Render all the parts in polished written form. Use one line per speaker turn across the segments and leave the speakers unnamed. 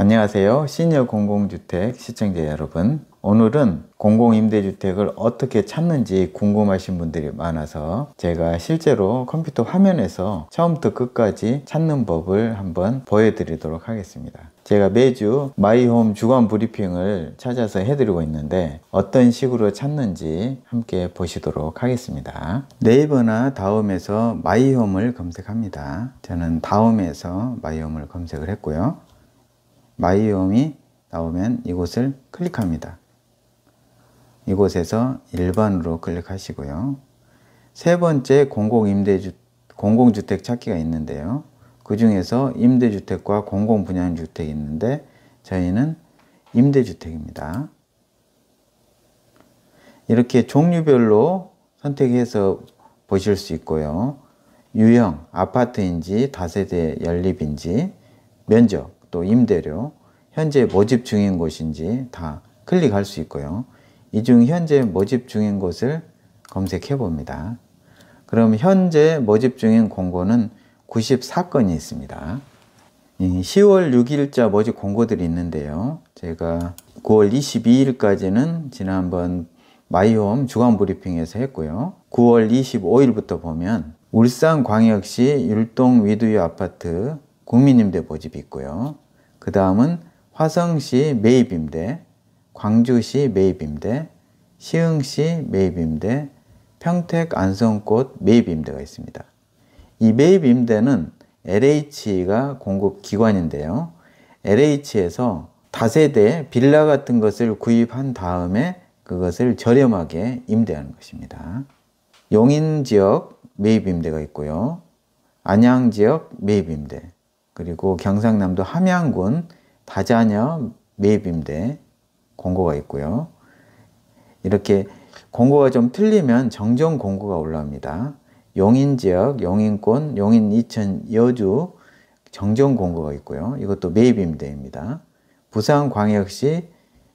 안녕하세요. 시니어 공공주택 시청자 여러분. 오늘은 공공임대주택을 어떻게 찾는지 궁금하신 분들이 많아서 제가 실제로 컴퓨터 화면에서 처음부터 끝까지 찾는 법을 한번 보여드리도록 하겠습니다. 제가 매주 마이홈 주간 브리핑을 찾아서 해드리고 있는데 어떤 식으로 찾는지 함께 보시도록 하겠습니다. 네이버나 다음에서 마이홈을 검색합니다. 저는 다음에서 마이홈을 검색을 했고요. 마이홈이 나오면 이곳을 클릭합니다. 이곳에서 1번으로 클릭하시고요. 세 번째 공공주택 찾기가 있는데요. 그 중에서 임대주택과 공공분양주택이 있는데 저희는 임대주택입니다. 이렇게 종류별로 선택해서 보실 수 있고요. 유형, 아파트인지 다세대 연립인지, 면적, 또 임대료, 현재 모집 중인 곳인지 다 클릭할 수 있고요. 이 중 현재 모집 중인 곳을 검색해 봅니다. 그럼 현재 모집 중인 공고는 94건이 있습니다. 10월 6일자 모집 공고들이 있는데요. 제가 9월 22일까지는 지난번 마이홈 주간 브리핑에서 했고요. 9월 25일부터 보면 울산광역시 율동 위두유 아파트 국민임대 모집이 있고요. 그 다음은 화성시 매입임대, 광주시 매입임대, 시흥시 매입임대, 평택 안성꽃 매입임대가 있습니다. 이 매입임대는 LH가 공급기관인데요. LH에서 다세대 빌라 같은 것을 구입한 다음에 그것을 저렴하게 임대하는 것입니다. 용인지역 매입임대가 있고요. 안양지역 매입임대, 그리고 경상남도 함양군 다자녀 매입임대 공고가 있고요. 이렇게 공고가 좀 틀리면 정정 공고가 올라옵니다. 용인지역, 용인권, 용인 이천 여주 정정 공고가 있고요. 이것도 매입임대입니다. 부산광역시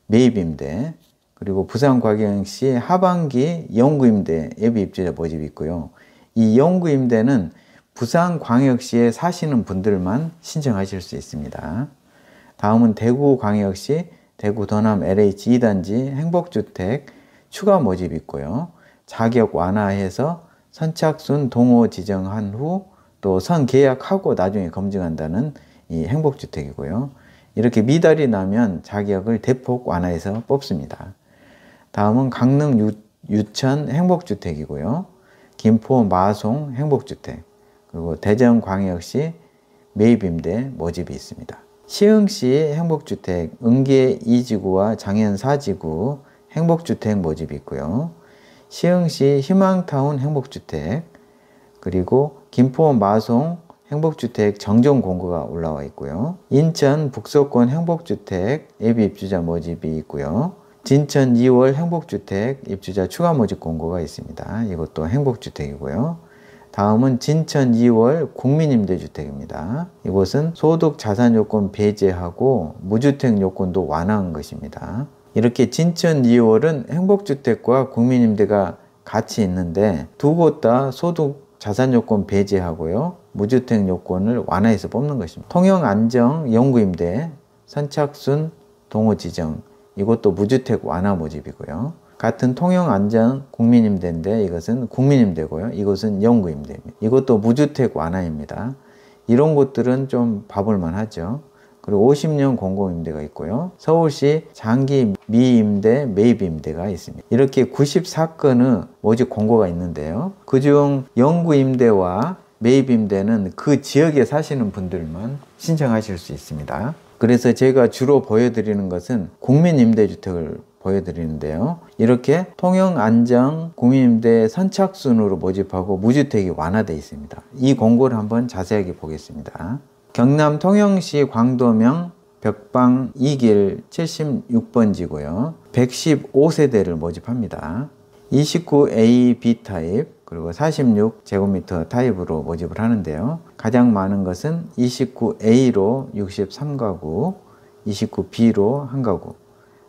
매입임대, 그리고 부산광역시 하반기 영구임대 예비입주자 모집이 있고요. 이 영구임대는 부산광역시에 사시는 분들만 신청하실 수 있습니다. 다음은 대구광역시 대구 도남 LH 2단지 행복주택 추가 모집이 있고요. 자격 완화해서 선착순 동호 지정한 후 또 선계약하고 나중에 검증한다는 이 행복주택이고요. 이렇게 미달이 나면 자격을 대폭 완화해서 뽑습니다. 다음은 강릉 유천 행복주택이고요. 김포 마송 행복주택, 그리고 대전광역시 매입임대 모집이 있습니다. 시흥시 행복주택 은계 2지구와 장현 4지구 행복주택 모집이 있고요. 시흥시 희망타운 행복주택, 그리고 김포 마송 행복주택 정정 공고가 올라와 있고요. 인천 북서권 행복주택 예비입주자 모집이 있고요. 진천 2월 행복주택 입주자 추가 모집 공고가 있습니다. 이것도 행복주택이고요. 다음은 진천 2월 국민임대주택입니다. 이곳은 소득 자산 요건 배제하고 무주택 요건도 완화한 것입니다. 이렇게 진천 2월은 행복주택과 국민임대가 같이 있는데 두 곳 다 소득 자산 요건 배제하고요. 무주택 요건을 완화해서 뽑는 것입니다. 통영 안정 영구임대, 선착순 동호 지정, 이것도 무주택 완화 모집이고요. 같은 통영 안전 국민임대인데 이것은 국민임대고요. 이것은 영구임대입니다. 이것도 무주택 완화입니다. 이런 곳들은 좀 봐볼만 하죠. 그리고 50년 공공임대가 있고요. 서울시 장기 미임대 매입임대가 있습니다. 이렇게 94건의 모집 공고가 있는데요. 그중 영구임대와 매입임대는 그 지역에 사시는 분들만 신청하실 수 있습니다. 그래서 제가 주로 보여드리는 것은 국민임대주택을 보여드리는데요. 이렇게 통영 안정 국민임대 선착순으로 모집하고 무주택이 완화되어 있습니다. 이 공고를 한번 자세하게 보겠습니다. 경남 통영시 광도명 벽방 2길 76번지고요. 115세대를 모집합니다. 29A, B 타입, 그리고 46제곱미터 타입으로 모집을 하는데요. 가장 많은 것은 29A로 63가구, 29B로 1가구,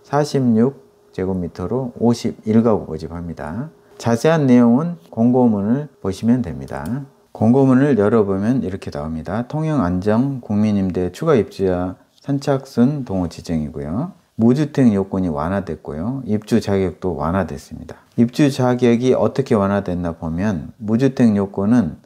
46제곱미터로 51가구 모집합니다. 자세한 내용은 공고문을 보시면 됩니다. 공고문을 열어보면 이렇게 나옵니다. 통영 안정 국민임대 추가 입주자 선착순 동호 지정이고요. 무주택 요건이 완화됐고요. 입주 자격도 완화됐습니다. 입주 자격이 어떻게 완화됐나 보면 무주택 요건은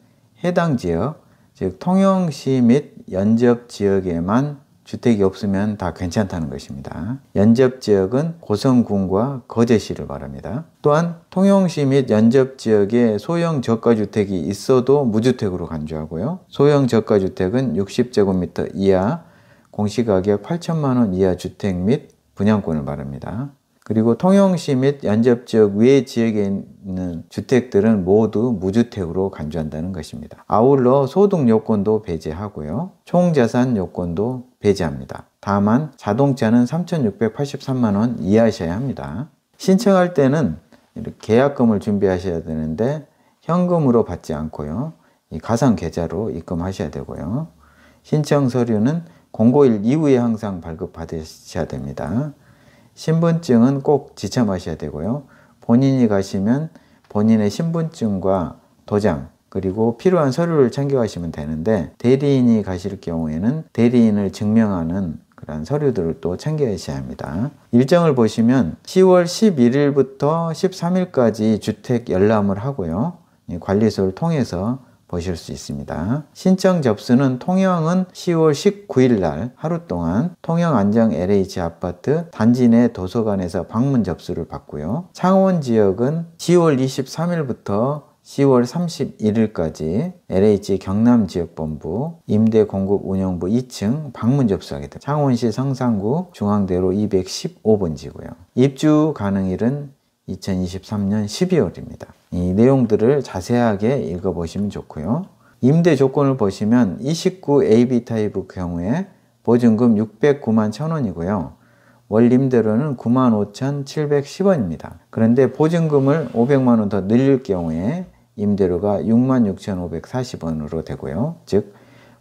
해당 지역, 즉 통영시 및 연접 지역에만 주택이 없으면 다 괜찮다는 것입니다. 연접 지역은 고성군과 거제시를 말합니다. 또한 통영시 및 연접 지역에 소형 저가주택이 있어도 무주택으로 간주하고요. 소형 저가주택은 60제곱미터 이하, 공시가격 8천만 원 이하 주택 및 분양권을 말합니다. 그리고 통영시 및 연접지역 외 지역에 있는 주택들은 모두 무주택으로 간주한다는 것입니다. 아울러 소득 요건도 배제하고요. 총자산 요건도 배제합니다. 다만 자동차는 3,683만 원 이하셔야 합니다. 신청할 때는 계약금을 준비하셔야 되는데 현금으로 받지 않고요. 가상계좌로 입금하셔야 되고요. 신청 서류는 공고일 이후에 항상 발급받으셔야 됩니다. 신분증은 꼭 지참하셔야 되고요. 본인이 가시면 본인의 신분증과 도장 그리고 필요한 서류를 챙겨가시면 되는데 대리인이 가실 경우에는 대리인을 증명하는 그런 서류들을 또 챙겨가셔야 합니다. 일정을 보시면 10월 11일부터 13일까지 주택 열람을 하고요. 관리소를 통해서 보실 수 있습니다. 신청 접수는 통영은 10월 19일 날 하루 동안 통영 안정 LH 아파트 단지 내 도서관에서 방문 접수를 받고요. 창원 지역은 10월 23일부터 10월 31일까지 LH 경남지역본부 임대공급운영부 2층 방문 접수하게 됩니다. 창원시 성산구 중앙대로 215번지고요. 입주 가능일은 2023년 12월입니다. 이 내용들을 자세하게 읽어보시면 좋고요. 임대 조건을 보시면 29 AB 타입의 경우에 보증금 609만 1,000원이고요. 월 임대료는 95,710원입니다. 그런데 보증금을 500만 원 더 늘릴 경우에 임대료가 66,540원으로 되고요. 즉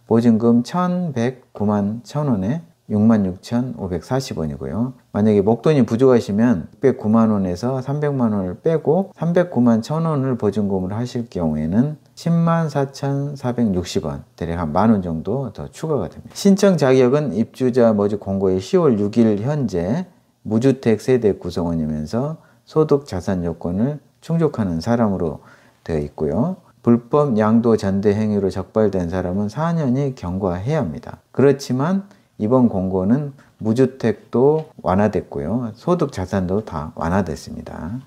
보증금 1,109만 1,000원에 66,540원이고요. 만약에 목돈이 부족하시면 609만 원에서 300만 원을 빼고 309만 1,000원을 보증금을 하실 경우에는 104,460원, 대략 한 만 원 정도 더 추가가 됩니다. 신청 자격은 입주자 모집 공고일 10월 6일 현재 무주택 세대 구성원이면서 소득 자산 요건을 충족하는 사람으로 되어 있고요. 불법 양도 전대 행위로 적발된 사람은 4년이 경과해야 합니다. 그렇지만 이번 공고는 무주택도 완화됐고요. 소득 자산도 다 완화됐습니다.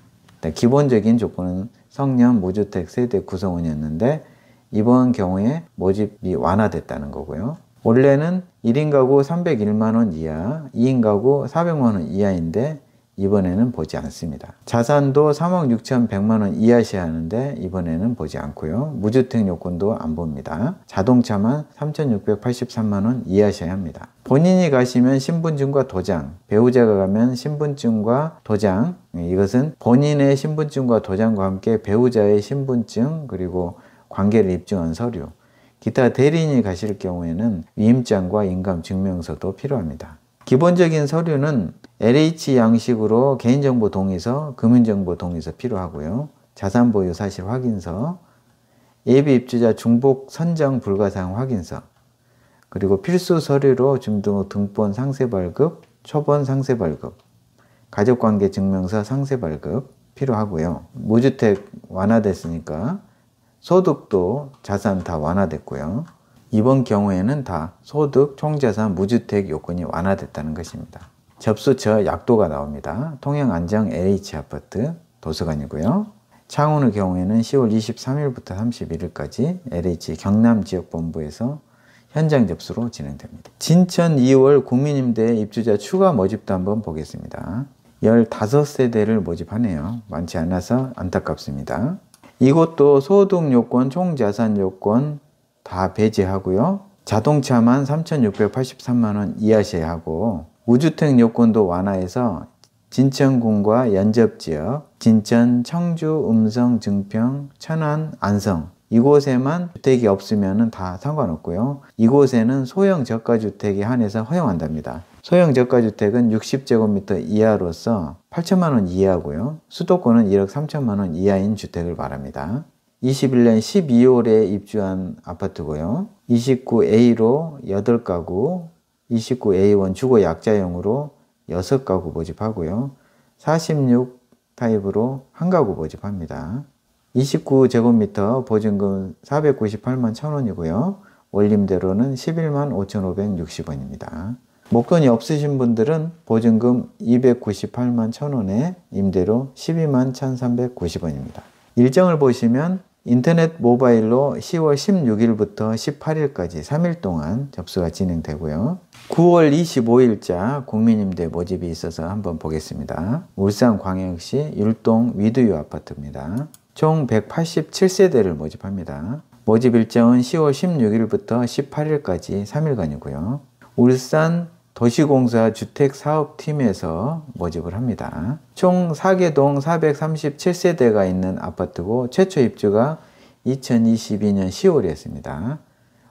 기본적인 조건은 성년 무주택 세대 구성원이었는데 이번 경우에 모집이 완화됐다는 거고요. 원래는 1인 가구 301만 원 이하, 2인 가구 400만 원 이하인데 이번에는 보지 않습니다. 자산도 3억 6,100만 원 이하셔야 하는데 이번에는 보지 않고요. 무주택 요건도 안 봅니다. 자동차만 3,683만 원 이하셔야 합니다. 본인이 가시면 신분증과 도장, 배우자가 가면 신분증과 도장, 이것은 본인의 신분증과 도장과 함께 배우자의 신분증 그리고 관계를 입증한 서류, 기타 대리인이 가실 경우에는 위임장과 인감증명서도 필요합니다. 기본적인 서류는 LH 양식으로 개인정보 동의서, 금융정보 동의서 필요하고요. 자산보유 사실 확인서, 예비 입주자 중복 선정 불가사항 확인서, 그리고 필수 서류로 주민등록번 상세 발급, 초본 상세 발급, 가족관계 증명서 상세 발급 필요하고요. 무주택 완화됐으니까 소득도 자산 다 완화됐고요. 이번 경우에는 다 소득, 총자산, 무주택 요건이 완화됐다는 것입니다. 접수처 약도가 나옵니다. 통영 안정 LH 아파트 도서관이고요. 창원의 경우에는 10월 23일부터 31일까지 LH 경남지역본부에서 현장 접수로 진행됩니다. 진천 2월 국민임대 입주자 추가 모집도 한번 보겠습니다. 15세대를 모집하네요. 많지 않아서 안타깝습니다. 이곳도 소득 요건, 총자산 요건 다 배제하고요. 자동차만 3,683만 원 이하셔야 하고 무주택 요건도 완화해서 진천군과 연접지역, 진천, 청주, 음성, 증평, 천안, 안성 이곳에만 주택이 없으면 다 상관없고요. 이곳에는 소형 저가주택에 한해서 허용한답니다. 소형 저가주택은 60제곱미터 이하로서 8천만 원 이하고요. 수도권은 1억 3천만 원 이하인 주택을 말합니다. 21년 12월에 입주한 아파트고요. 29A로 8가구, 29A1 주거 약자형으로 6가구 모집하고요. 46 타입으로 1가구 모집합니다. 29제곱미터 보증금 498만 1,000원이고요. 원림대로는 11만 5,560원입니다. 목돈이 없으신 분들은 보증금 298만 1,000원에 임대료 12만 1,390원입니다. 일정을 보시면 인터넷 모바일로 10월 16일부터 18일까지 3일 동안 접수가 진행되고요. 9월 25일자 국민임대 모집이 있어서 한번 보겠습니다. 울산광역시 율동 위드유 아파트입니다. 총 187세대를 모집합니다. 모집 일정은 10월 16일부터 18일까지 3일간이고요. 울산 도시공사 주택사업팀에서 모집을 합니다. 총 4개동 437세대가 있는 아파트고 최초 입주가 2022년 10월이었습니다.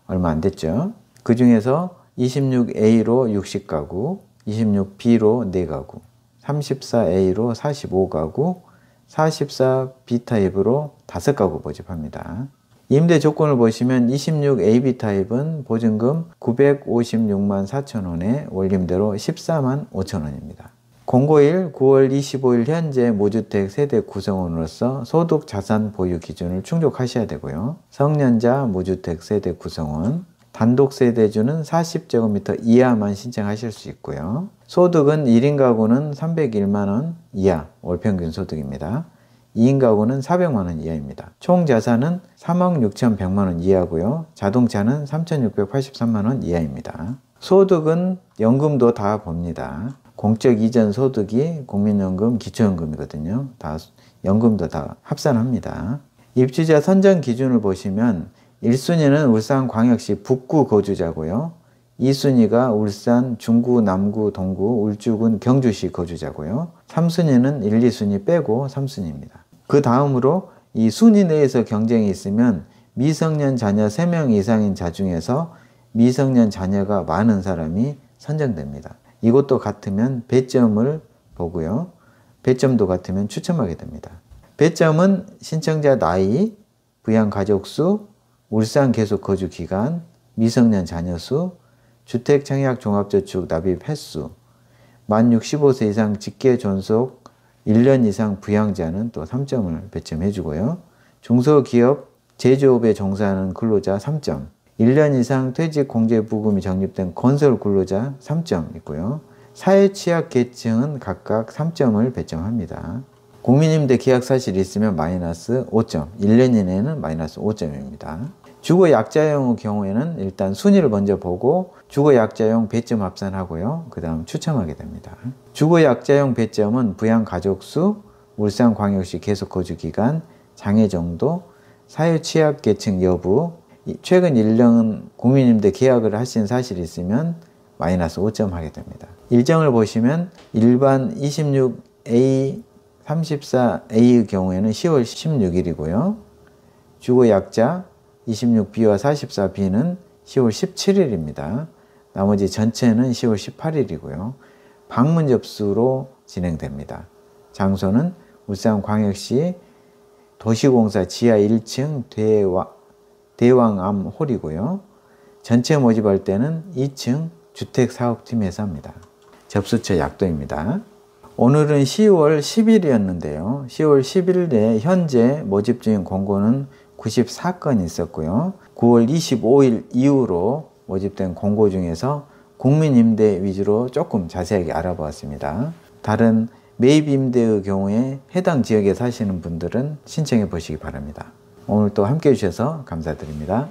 얼마 안 됐죠. 그 중에서 26A로 60가구, 26B로 4가구, 34A로 45가구, 44B 타입으로 5가구 모집합니다. 임대 조건을 보시면 26AB 타입은 보증금 956만 4천원에 원림대로 14만 5천원입니다. 공고일 9월 25일 현재 무주택 세대 구성원으로서 소득 자산 보유 기준을 충족하셔야 되고요. 성년자 무주택 세대 구성원, 단독 세대주는 40제곱미터 이하만 신청하실 수 있고요. 소득은 1인 가구는 301만원 이하 월평균 소득입니다. 2인 가구는 400만원 이하입니다. 총 자산은 3억 6,100만원 이하고요. 자동차는 3,683만원 이하입니다. 소득은 연금도 다 봅니다. 공적 이전 소득이 국민연금, 기초연금이거든요. 다 연금도 다 합산합니다. 입주자 선정 기준을 보시면 1순위는 울산광역시 북구 거주자고요. 2순위가 울산 중구, 남구, 동구, 울주군, 경주시 거주자고요. 3순위는 1, 2순위 빼고 3순위입니다. 그 다음으로 이 순위 내에서 경쟁이 있으면 미성년 자녀 3명 이상인 자 중에서 미성년 자녀가 많은 사람이 선정됩니다. 이것도 같으면 배점을 보고요. 배점도 같으면 추첨하게 됩니다. 배점은 신청자 나이, 부양 가족수, 울산 계속 거주 기간, 미성년 자녀 수, 주택 청약 종합저축 납입 횟수, 만 65세 이상 직계 존속 1년 이상 부양자는 또 3점을 배점해 주고요. 중소기업, 제조업에 종사하는 근로자 3점, 1년 이상 퇴직 공제부금이 적립된 건설 근로자 3점 있고요. 사회취약 계층은 각각 3점을 배점합니다. 국민임대 계약 사실이 있으면 마이너스 5점, 1년 이내에는 마이너스 5점입니다. 주거 약자형의 경우에는 일단 순위를 먼저 보고 주거 약자형 배점 합산하고요. 그 다음 추첨하게 됩니다. 주거 약자형 배점은 부양 가족수, 울산광역시 계속 거주 기간, 장애 정도, 사회 취약 계층 여부, 최근 1년 국민임대 계약을 하신 사실이 있으면 마이너스 5점 하게 됩니다. 일정을 보시면 일반 26A, 34A의 경우에는 10월 16일이고요. 주거 약자 26B와 44B는 10월 17일입니다. 나머지 전체는 10월 18일이고요. 방문 접수로 진행됩니다. 장소는 울산광역시 도시공사 지하 1층 대왕암홀이고요. 전체 모집할 때는 2층 주택사업팀에서 합니다. 접수처 약도입니다. 오늘은 10월 10일이었는데요. 10월 10일에 현재 모집 중인 공고는 94건이 있었고요. 9월 25일 이후로 모집된 공고 중에서 국민임대 위주로 조금 자세하게 알아보았습니다. 다른 매입임대의 경우에 해당 지역에 사시는 분들은 신청해 보시기 바랍니다. 오늘 또 함께 해주셔서 감사드립니다.